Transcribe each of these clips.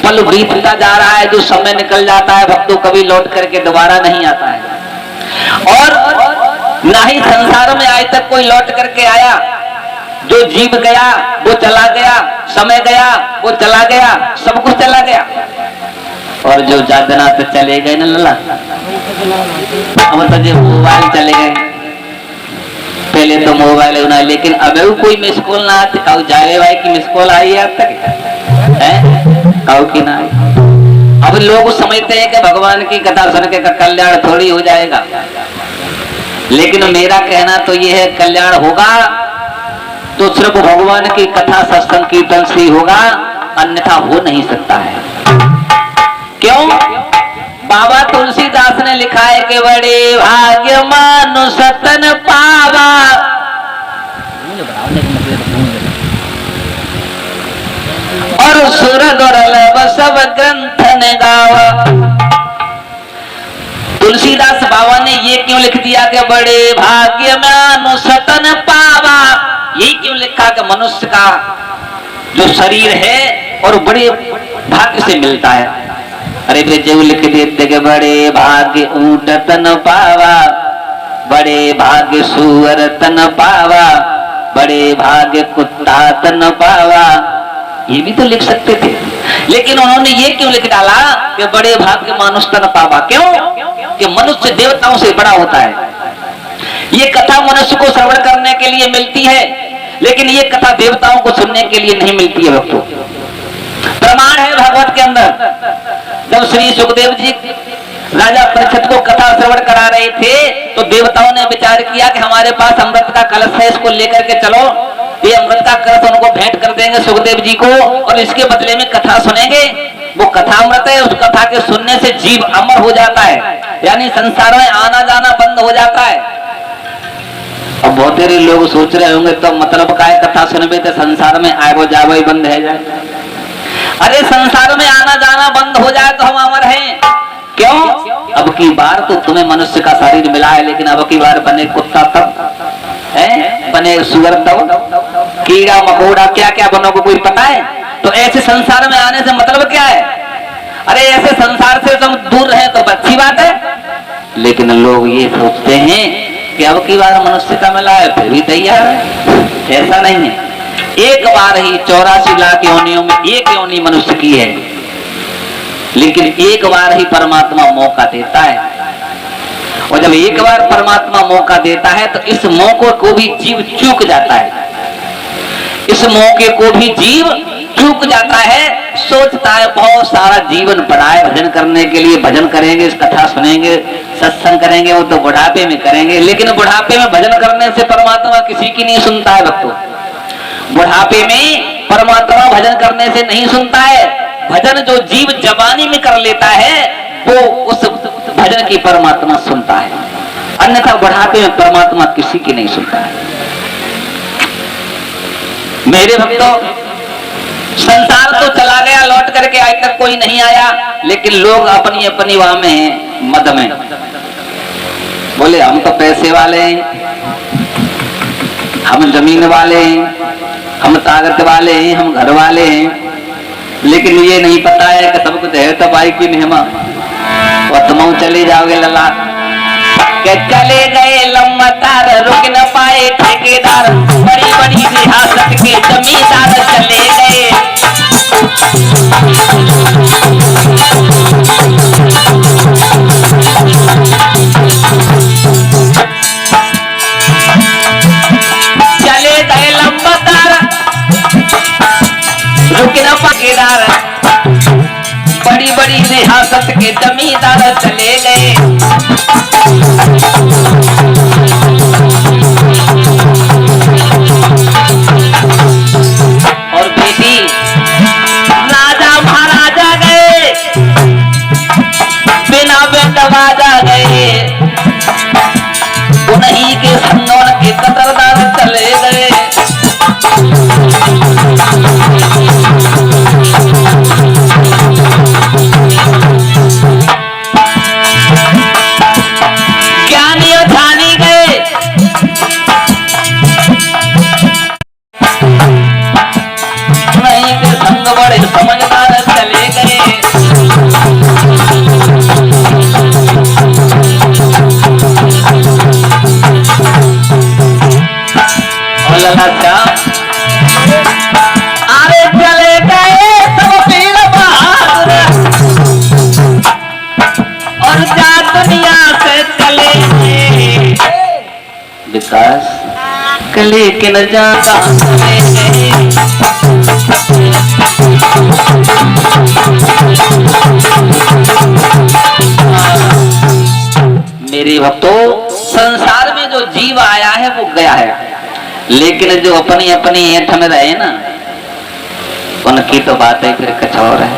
पल बीतता जा रहा है, जो समय निकल जाता है भक्तों कभी लौट करके दोबारा नहीं आता है। और ना ही संसार में आज तक कोई लौट करके आया। जो जीव गया वो चला गया, समय गया वो चला गया, सब कुछ चला गया। और जो जादना तो चले गए ना लल्ला, अब तो जो मोबाइल चले गए। पहले तो मोबाइल होना, लेकिन अब कोई मिस कॉल ना आती। काऊ जावे भाई की मिस कॉल आई है अब तक है, काऊ की ना आई। अब लोग समझते हैं कि भगवान की कथा सुन के कल्याण थोड़ी हो जाएगा, लेकिन मेरा कहना तो ये है कल्याण होगा तो सिर्फ भगवान की कथा सत्संग कीर्तन से ही होगा, अन्यथा हो नहीं सकता है। क्यों? बाबा तुलसीदास ने लिखा है कि बड़े भाग्य मानु सतन पावा, और सुर दुर्लभ सब ग्रंथ ने गावा। तुलसीदास बाबा ने ये क्यों लिख दिया कि बड़े भाग्य मानु सतन पावा? ये क्यों लिखा कि मनुष्य का जो शरीर है और बड़े भाग्य से मिलता है। अरे वे जो लिख देते कि बड़े भाग्य ऊंट तन पावा, बड़े भाग्य सुअर तन पावा, बड़े भाग्य कुत्ता तन पावा, ये भी तो लिख सकते थे। लेकिन उन्होंने ये क्यों लिख डाला कि बड़े भाग्य मानुष तन पावा? क्यों? कि मनुष्य देवताओं से बड़ा होता है। ये कथा मनुष्य को श्रवण करने के लिए मिलती है, लेकिन ये कथा देवताओं को सुनने के लिए नहीं मिलती है भक्तों। प्रमाण है भागवत के अंदर, जब श्री सुखदेव जी राजा परीक्षित को कथा श्रवण करा रहे थे तो देवताओं ने विचार किया कि हमारे पास अमृत का कलश है, इसको लेकर के चलो। ये अमृत का कलश उनको भेंट कर देंगे सुखदेव जी को, और इसके बदले में कथा सुनेंगे। वो कथा अमृत है, उस कथा के सुनने से जीव अमर हो जाता है, यानी संसार में आना जाना बंद हो जाता है। अब बहुत सारे लोग सोच रहे होंगे तो मतलब का कथा सुनबे तो संसार में आए वो जावे ही बंद है जाए। अरे संसार में आना जाना बंद हो जाए तो हम अमर हैं। क्यों? अब की बार तो तुम्हें मनुष्य का शरीर मिला है, लेकिन अब की बार बने कुत्ता तब है, बने सुअर तब, कीड़ा मकोड़ा क्या क्या बनोगे कोई पता है? तो ऐसे संसार में आने से मतलब क्या है? अरे ऐसे संसार से तुम दूर रहे तो अच्छी बात है, लेकिन लोग ये सोचते हैं कि अब की बार मनुष्य का मिला है फिर भी तैयार है। ऐसा नहीं है। एक बार ही 84 लाख योनियों में एक योनि मनुष्य की है, लेकिन एक बार ही परमात्मा मौका देता है। और जब एक बार परमात्मा मौका देता है तो इस मौके को भी जीव चूक जाता है। इस मौके को भी जीव चूक जाता है, सोचता है बहुत सारा जीवन पड़ा है भजन करने के लिए, भजन करेंगे, कथा सुनेंगे, सत्संग करेंगे, वो तो बुढ़ापे में करेंगे। लेकिन बुढ़ापे में भजन करने से परमात्मा किसी की नहीं सुनता है भक्तों। बुढ़ापे में परमात्मा भजन करने से नहीं सुनता है। भजन जो जीव जवानी में कर लेता है वो उस भजन की परमात्मा सुनता है, अन्यथा बुढ़ापे में परमात्मा किसी की नहीं सुनता है। मेरे भक्तों, संसार तो चला गया, लौट करके आज तक कोई नहीं आया, लेकिन लोग अपनी अपनी वाह में हैं, मद में। बोले हम तो पैसे वाले हैं, हम जमीन वाले हैं, हम ताकत वाले हैं, हम घर वाले हैं, लेकिन ये नहीं पता है कि सब कुछ है तो भाई की मेहमा। और तुम चले जाओगे लला के चले गए लम्बतार, रुक न पाए ठेकेदार, बड़ी बड़ी रियासत के जमींदार चले गए। चले गए लम्बतार, रुक न ठेकेदार, बड़ी बड़ी रियासत के जमींदार चले गए। और बेटी राजा महाराजा गए, बिना बेटवाजा गए, उन्हीं के संगों के कतरदार चले गए। ज्ञानी और ध्यानी गए, नहीं के संग बड़े समझदार चले गए। लेकिन जाता मेरे भक्तों, संसार में जो जीव आया है वो गया है, लेकिन जो अपनी अपनी ऐठ में रहे ना, उनकी तो बात है फिर कुछ और है।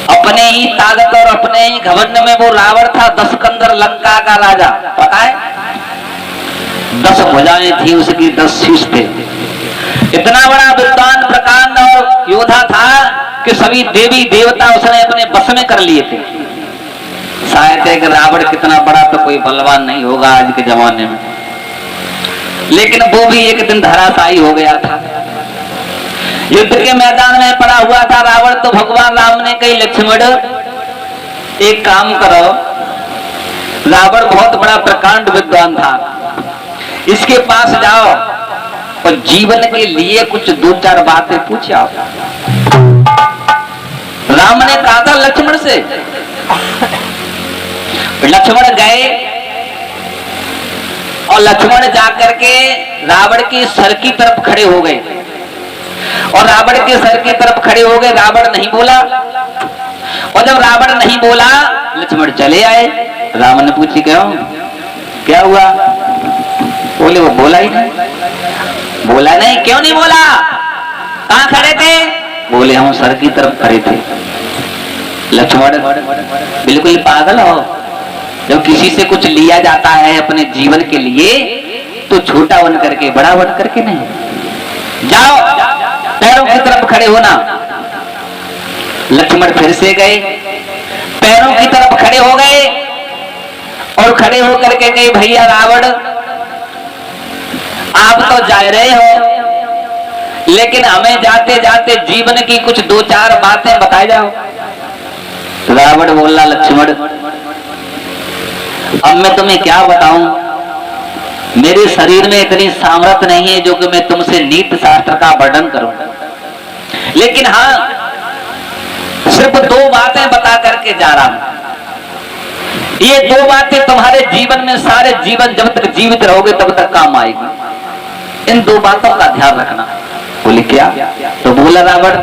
अपने ही ताकत और अपने ही घमंड में वो रावण था, 10 कंदर लंका का राजा, पता है? 10 भुजाएं थी उसकी, 10 शीश थे। इतना बड़ा विद्वान प्रकांड और योद्धा था कि सभी देवी देवता उसने अपने बस में कर लिए थे। शायद एक रावण कितना बड़ा तो कोई बलवान नहीं होगा आज के जमाने में, लेकिन वो भी एक दिन धराशायी हो गया था। युद्ध के मैदान में पड़ा हुआ था रावण, तो भगवान राम ने कही लक्ष्मण एक काम करो, रावण बहुत बड़ा प्रकांड विद्वान था, इसके पास जाओ और जीवन के लिए कुछ 2-4 बातें पूछ आओ। राम ने कहा था लक्ष्मण से। लक्ष्मण गए और लक्ष्मण जाकर के रावण के सर की तरफ खड़े हो गए, और रावण के सर की तरफ खड़े हो गए। रावण नहीं बोला, और जब रावण नहीं बोला लक्ष्मण चले आए। रावण ने पूछी क्या हुआ? बोले वो बोला ही नहीं। बोला नहीं, क्यों नहीं बोला? कहां खड़े थे? बोले हम सर की तरफ खड़े थे। लक्ष्मण बिल्कुल पागल हो, जब किसी से कुछ लिया जाता है अपने जीवन के लिए तो छोटा बन करके बड़ा बन करके नहीं। जाओ पैरों की तरफ खड़े होना। लक्ष्मण फिर से गए, पैरों की तरफ खड़े हो गए, और खड़े होकर के कहे भैया रावण आप तो जा रहे हो, लेकिन हमें जाते जाते जीवन की कुछ 2-4 बातें बताए जाओ। रावण बोला लक्ष्मण अब मैं तुम्हें क्या बताऊं, मेरे शरीर में इतनी सामर्थ्य नहीं है जो कि मैं तुमसे नीति शास्त्र का वर्णन करूं, लेकिन हाँ सिर्फ 2 बातें बता करके जा रहा हूं। ये 2 बातें तुम्हारे जीवन में सारे जीवन जब तक जीवित रहोगे तब तक काम आएगी। इन 2 बातों का ध्यान रखना। बोले क्या? तो बोला रावण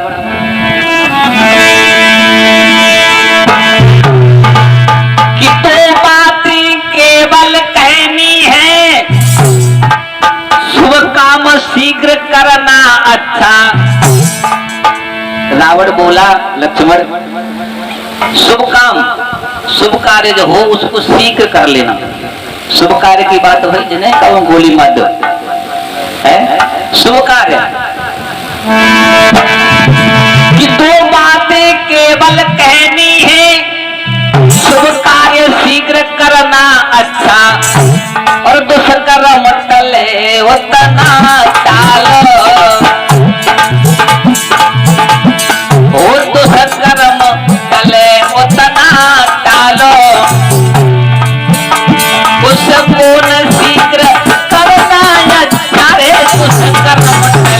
कि 2 बातें केवल कहनी है, शुभ काम शीघ्र करना अच्छा। रावण बोला लक्ष्मण शुभ काम, शुभ कार्य जो हो उसको शीघ्र कर लेना। शुभ कार्य की बात भाई जिन्हें कहो गोली मार दो है शुभ कार्य। कि 2 बातें केवल कहनी है, शुभ कार्य शीघ्र करना अच्छा, और दुष्कर्म टले उतना टालो, और दुष्कर्म टले उतना टालो, उसको न शीघ्र करना अच्छा रे दुष्कर्म टले।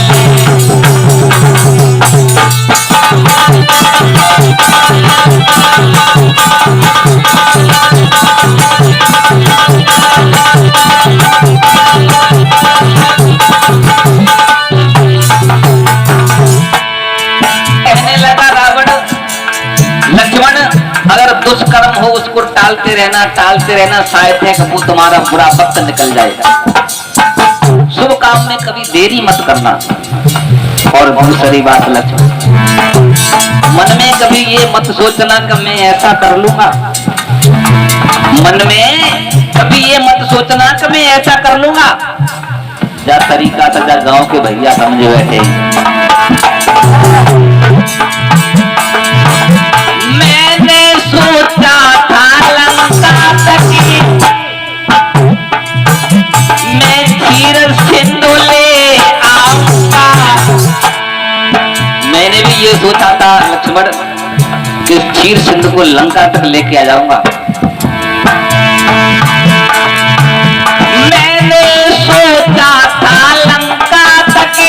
कहने लगा रावण लक्ष्मण अगर दुष्कर्म हो उसको टालते रहना, शायद है कि वो तुम्हारा बुरा वक्त निकल जाएगा। शुभ काम में कभी देरी मत करना। और दूसरी बात लक्ष्मण मन में कभी ये मत सोचना कि मैं ऐसा कर लूंगा, मन में कभी ये मत सोचना कि मैं ऐसा कर लूंगा। जा तरीका था जा गांव के भैया समझे बैठे। मैंने सोचा था लंका तक मैं क्षीर सिंधु ले आऊंगा। मैंने भी ये सोचा था लक्ष्मण कि क्षीर सिंधु को लंका तक लेके आ जाऊंगा। मैंने सोचा था लंका तक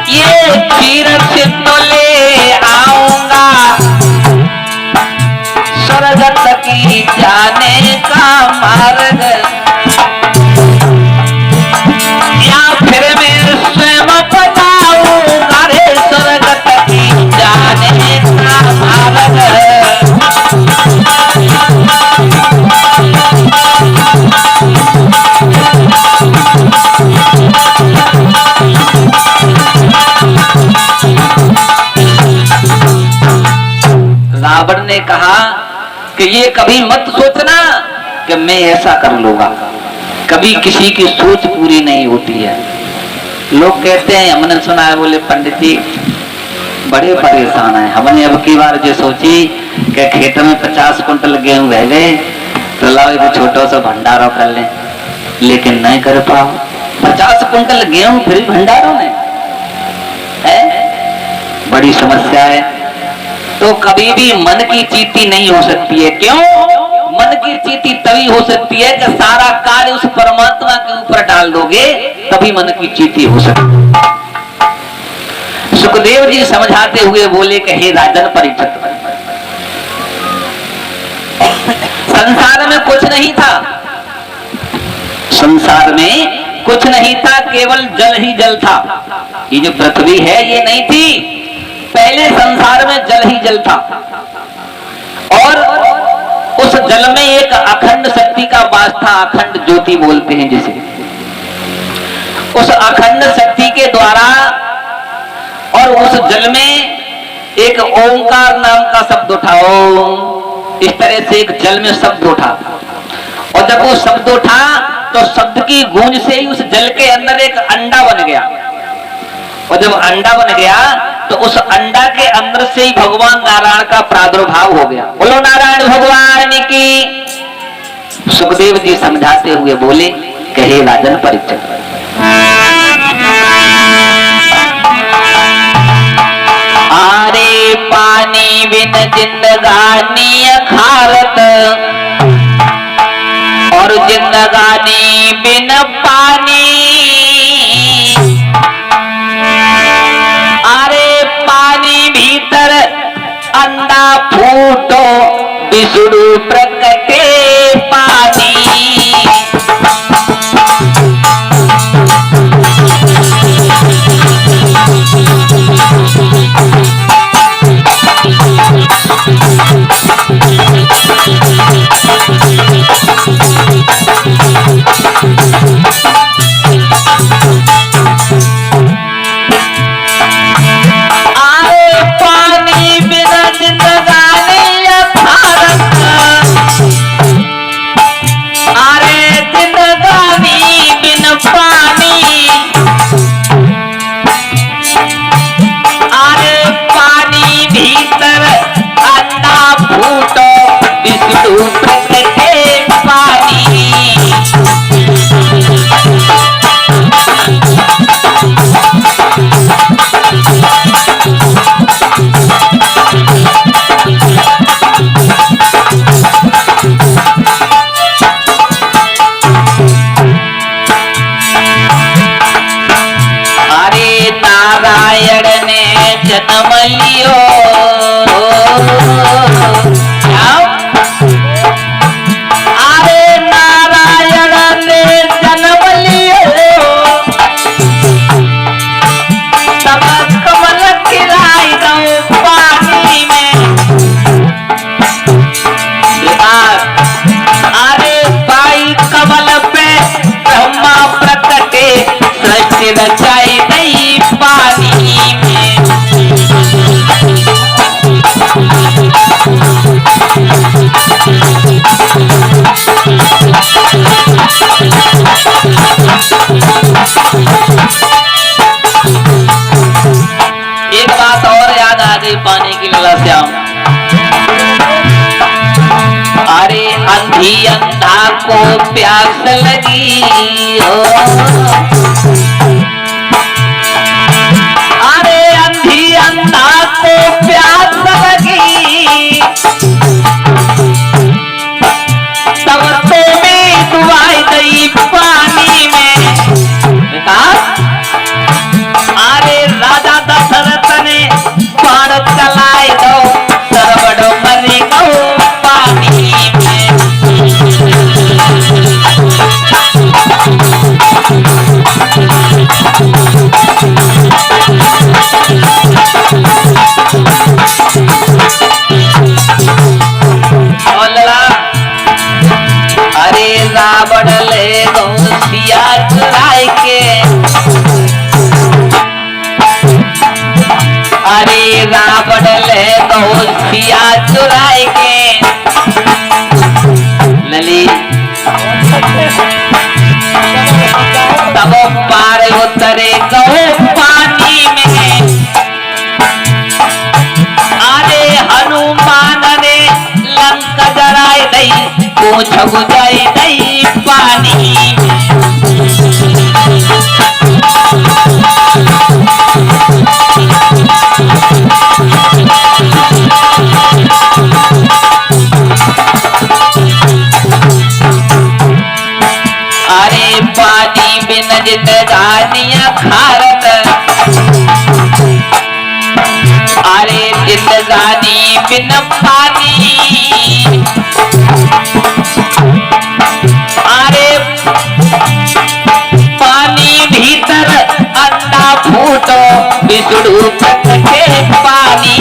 ये क्षीर सिंधु ले आऊंगा, स्वर्ग तक जाने का मार्ग रावण ने कहा कि ये कभी मत सोचना कि मैं ऐसा कर लूंगा, कभी किसी की सोच पूरी नहीं होती है। लोग कहते हैं, हमने सुना है, बोले पंडित जी बड़े परेशान हैं, हमने अब की बार जो सोची कि खेत में 50 कुंटल गेहूं बह गए तो लाओ एक छोटा सा भंडारा कर लें, लेकिन नहीं कर पाओ। 50 कुंटल गेहूं फिर भंडारों में है, बड़ी समस्या है। तो कभी भी मन की चीती नहीं हो सकती है। क्यों? मन की चीती तभी हो सकती है कि सारा कार्य उस परमात्मा के ऊपर डाल दोगे, तभी मन की चीती हो सकती है। सुखदेव जी समझाते हुए बोले कि हे राजन परीक्षित, संसार में कुछ नहीं था, संसार में कुछ नहीं था, केवल जल ही जल था। ये जो पृथ्वी है ये नहीं थी, पहले संसार में जल ही जल था, और उस जल में एक अखंड शक्ति का वास था, अखंड ज्योति बोलते हैं जिसे। उस अखंड शक्ति के द्वारा और उस जल में एक ओंकार नाम का शब्द उठा, ओम, इस तरह से एक जल में शब्द उठा, और जब वो शब्द उठा तो शब्द की गूंज से ही उस जल के अंदर एक अंडा बन गया, और जब अंडा बन गया तो उस अंडा के अंदर से ही भगवान नारायण का प्रादुर्भाव हो गया। बोलो नारायण भगवान की। सुखदेव जी समझाते हुए बोले, कहे राजन परीक्षित, आरे पानी बिन जिंदगानी अखारत, और जिंदगानी बिन पानी, आरे पानी भीतर अंडा फूटो विष्णु प्रकटे पानी। जन्म लियो, अरे नारायण ने जन्म लियो, तब कमल खिलाई दो पानी में। अरे भाई कमल पे ब्रह्मा प्रकटे, सृष्टि रचाई नहीं पानी में। एक बात और याद आ गई पानी की लला श्याम, अरे अंधी अंधा को प्यास लगी हो, अरे अंधी अंधा को प्यास लगी, तब तो मैं डुबाई गई पानी में। अरे राजा दशरथ ने बाण चलाए दो, सरवड़ मरी गो पानी में। अरे रावण ले गो सिया चुराए के, अरे रावण ले गो सिया चुरा पूछब जाई दई पानी अरे पानी बिन जिंदगानिया खारत अरे जिंदगानी बिन पानी अरे पानी भीतर अंडा फूटो बिसड़ू के पानी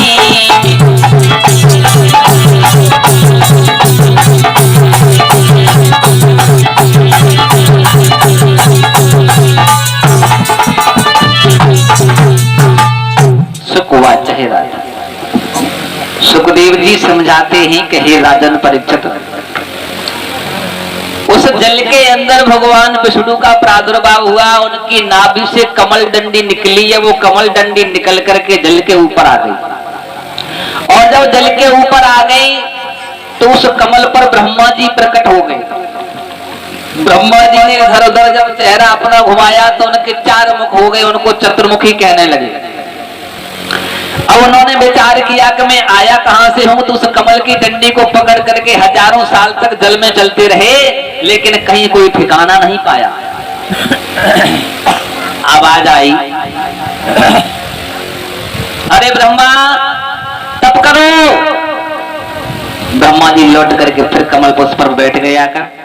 सुखदेव जी समझाते हैं कि हे राजन परीक्षित, उस जल के अंदर भगवान विष्णु का प्रादुर्भाव हुआ, उनकी नाभि से कमल डंडी निकली है, वो कमल डंडी निकल करके जल के ऊपर आ गई और जब जल के ऊपर आ गई तो उस कमल पर ब्रह्मा जी प्रकट हो गए। ब्रह्मा जी ने इधर उधर जब चेहरा अपना घुमाया तो उनके 4 मुख हो गए, उनको चतुर्मुखी कहने लगे। अब उन्होंने विचार किया कि मैं आया कहां से हूं, तो उस कमल की डंडी को पकड़ करके हजारों साल तक जल में चलते रहे, लेकिन कहीं कोई ठिकाना नहीं पाया। आवाज आई, अरे ब्रह्मा तप करो। ब्रह्मा जी लौट करके फिर कमल पुष्प पर बैठ गए आकर।